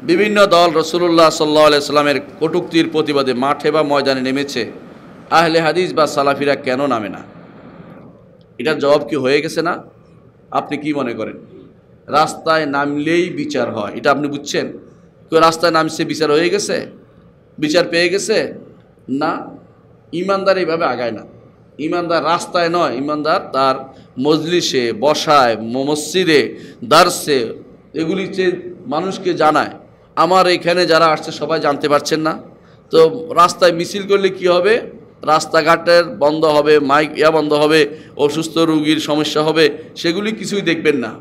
বিভিন্ন দল রাসূলুল্লাহ সাল্লাল্লাহু আলাইহি সাল্লামের কটূক্তির প্রতিবাদে মাঠে বা ময়দানে নেমেছে, আহলে হাদিস বা সালাফিরা কেন নামে না? এটার জবাব কি হয়ে গেছে না? আপনি কি মনে করেন? রাস্তায় নামলেই বিচার হয়, এটা আপনি বুঝছেন? কেউ রাস্তায় নামছে বিচার হয়ে গেছে, বিচার পেয়ে গেছে? না, ইমানদার এইভাবে আগায় না। ইমানদার রাস্তায় নয়, ইমানদার তার মজলিসে, বসায়, মসজিদে, দার্সে, এগুলিতে মানুষকে জানায়। আমার এখানে যারা আসছে সবাই জানতে পারছেন না তো রাস্তায় মিছিল করলে কি হবে? রাস্তাঘাটের বন্ধ হবে, মাইক বন্ধ হবে, অসুস্থ রোগীর সমস্যা হবে, সেগুলি কিছুই দেখবেন না।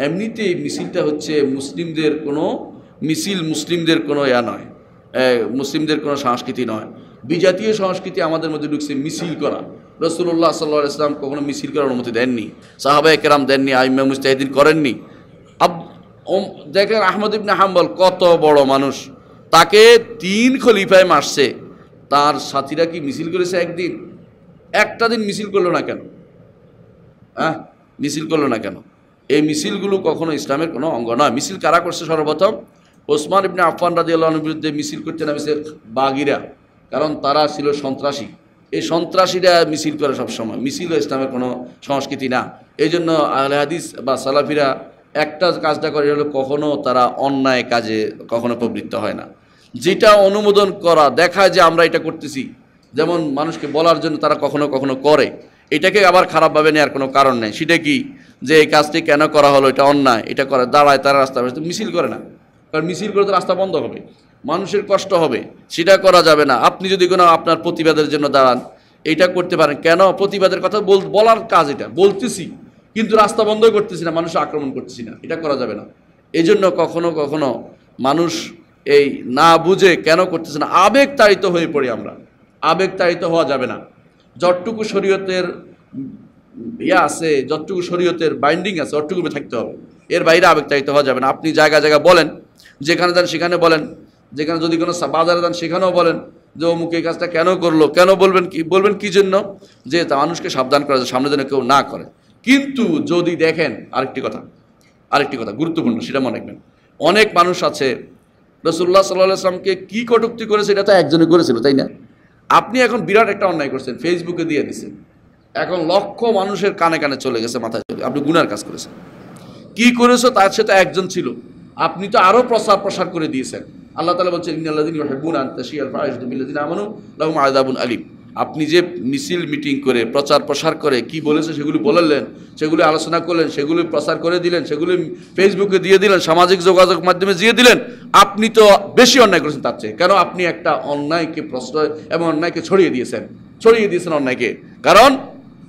এমনিতেই মিছিলটা হচ্ছে মুসলিমদের কোনো মিছিল, মুসলিমদের কোনো নয়, মুসলিমদের কোনো সংস্কৃতি নয়। বিজাতীয় সংস্কৃতি আমাদের মধ্যে ঢুকছে মিছিল করা। রাসূলুল্লাহ সাল্লাল্লাহু আলাইহি ওয়াসাল্লাম কখনো মিছিল করার অনুমতি দেননি, সাহাবায়ে কেরাম দেননি, আইম্মা মুজতাহিদিন করেননি। দেখেন আহমদ ইবনে হাম্বল কত বড় মানুষ, তাকে 3 খলিফায় মারছে, তার সাথীরা কি মিছিল করেছে? একদিন একটা দিন মিছিল করলো না কেন? মিছিল করলো না কেন? এই মিছিলগুলো কখনো ইসলামের কোনো অঙ্গ নয়। মিছিল কারা করছে? সর্বপ্রথম ওসমান ইবনে আফফান রাদিয়াল্লাহু আনহুর বিরুদ্ধে মিছিল করতে নামেছে বাগিরা, কারণ তারা ছিল সন্ত্রাসী। এই সন্ত্রাসীরা মিছিল করে সবসময়। মিছিল ইসলামের কোনো সংস্কৃতি না। এই জন্য আহলে হাদিস বা সালাফিরা একটা কাজটা করে, হলো কখনো তারা অন্যায় কাজে কখনো প্রবৃত্ত হয় না। যেটা অনুমোদন করা, দেখায় যে আমরা এটা করতেছি, যেমন মানুষকে বলার জন্য তারা কখনো কখনো করে, এটাকে আবার খারাপভাবে নেওয়ার কোনো কারণ নেই। সেটা কি যে এই কাজটি কেন করা হলো, এটা অন্যায়, এটা করে দাঁড়ায় তারা রাস্তা মিছিল করে না, কারণ মিছিল করে তো রাস্তা বন্ধ হবে, মানুষের কষ্ট হবে, সেটা করা যাবে না। আপনি যদি কোনো আপনার প্রতিবাদের জন্য দাঁড়ান, এটা করতে পারেন। কেন? প্রতিবাদের কথা বলার কাজ, এটা বলতেছি, কিন্তু রাস্তা বন্ধ করতেছি না, মানুষ আক্রমণ করতেছি না, এটা করা যাবে না। এই জন্য কখনো কখনো মানুষ এই না বুঝে কেন করতেছে না, আবেগ তাড়িত হয়ে পড়ি আমরা। আবেগ তাড়িত হওয়া যাবে না। যতটুকু শরীয়তের আছে, যতটুকু শরীয়তের বাইন্ডিং আছে, অতটুকু থাকতে হবে। এর বাইরে আবেগ তাড়িত হওয়া যাবে না। আপনি জায়গায় জায়গায় বলেন, যেখানে যান সেখানে বলেন, যেখানে যদি কোনো বাজারে যান সেখানেও বলেন যে অমুক এই কাজটা কেন করলো। কেন বলবেন কি জন্য? যে তা মানুষকে সাবধান করা যায়, সামনে যেন কেউ না করে। কিন্তু যদি দেখেন, আরেকটি কথা গুরুত্বপূর্ণ, সেটা মনে রাখবেন। অনেক মানুষ আছে রাসূলুল্লাহ সাল্লাল্লাহু আলাইহি ওয়াসাল্লামকে কি কটূক্তি করেছে, এটা তো একজনই করেছিল, তাই না? আপনি এখন বিরাট একটা অন্যায় করছেন, ফেসবুকে দিয়ে দিচ্ছেন, এখন লক্ষ মানুষের কানে কানে চলে গেছে, মাথায় চলে, আপনি গুনার কাজ করেছেন। কি করেছো? তার সাথে একজন ছিল, আপনি তো আরও প্রসার করে দিয়েছেন। আল্লাহ তাআলা বলছেন, ইন্নাল্লাযীনা ইউহিব্বুনা আন তাশিয়াল ফাহিশাতু বিল্লাযীনা আমানু লাহুম আযাবুন আলীম। আপনি যে মিছিল মিটিং করে প্রচার করে কি বলেছে সেগুলি বললেন, সেগুলি আলোচনা করলেন, সেগুলি প্রচার করে দিলেন, সেগুলি ফেসবুকে দিয়ে দিলেন, সামাজিক যোগাযোগ মাধ্যমে দিয়ে দিলেন, আপনি তো বেশি অন্যায় করেছেন তার চেয়ে। কেন? আপনি একটা অন্যায়কে প্রশ্রয় এবং অন্যায়কে ছড়িয়ে দিয়েছেন অন্যায়কে। কারণ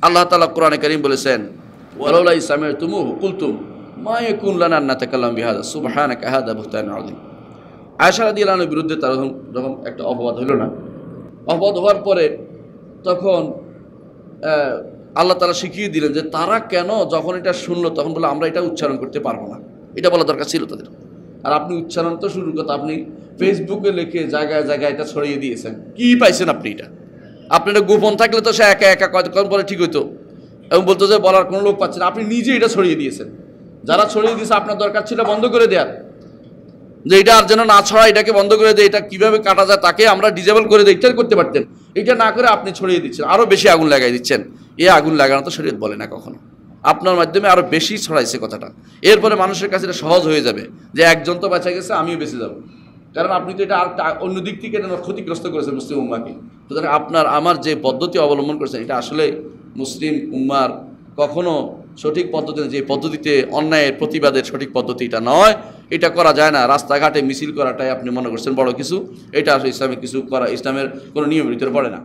আল্লাহ তাআলা কোরআনে কারীম বলেছেন, ওয়ালাউলা ইয সামি'তুমুহু কুলতুম মা ইয়াকুনু লানা আন নাতাকাল্লামা বিহাযা সুবহানাকা হাযা বুহতানুন আযীম। আয়েশা রাদিয়াল্লাহু আনহার বিরুদ্ধে তার যখন একটা অপবাদ হলো না, অপবাদ হওয়ার পরে তখন আল্লাহ তাআলা শিখিয়ে দিলেন যে তারা কেন যখন এটা শুনলো তখন বলে আমরা এটা উচ্চারণ করতে পারবো না, এটা বলা দরকার ছিল তাদের। আর আপনি উচ্চারণ তো শুরুর কথা আপনি ফেসবুকে লিখে জায়গায় জায়গায় এটা ছড়িয়ে দিয়েছেন। কি পাইছেন আপনি? আপনার গোপন থাকলে তো সে একা একা কতক্ষণ পরে ঠিক হইতো, এবং বলতো যে বলার কোনো লোক পাচ্ছে না। আপনি নিজে এটা ছড়িয়ে দিয়েছেন। যারা ছড়িয়ে দিয়েছে আপনার দরকার ছিল বন্ধ করে দেওয়ার, যে এটা আর যেন না ছড়া, এটাকে বন্ধ করে দেয়, এটা কীভাবে কাটা যায় তাকে আমরা ডিজেবল করে দিই, এটা করতে পারতেন। এটা না করে আপনি ছড়িয়ে দিচ্ছেন, আরও বেশি আগুন লাগাই দিচ্ছেন। এ আগুন লাগানো তো শরীয়ত বলে না কখনো। আপনার মাধ্যমে আরও বেশি ছড়াইছে কথাটা। এরপরে মানুষের কাছে এটা সহজ হয়ে যাবে যে একজন তো বেঁচে গেছে, আমিও বেঁচে যাব, কারণ আপনি তো এটা আর অন্য দিক থেকে ক্ষতিগ্রস্ত করেছেন মুসলিম উম্মাহকে। সুতরাং আপনার আমার যে পদ্ধতি অবলম্বন করেছেন এটা আসলে মুসলিম উম্মার কখনো সঠিক পদ্ধতি, যে পদ্ধতিতে অন্যায়ের প্রতিবাদের সঠিক পদ্ধতি এটা নয়, এটা করা যায় না। রাস্তাঘাটে মিছিল করাটাই আপনি মনে করছেন বড় কিছু, এটা আসলে ইসলামের কিছু করা, ইসলামের কোনো নিয়মের ভিতরে পড়ে না।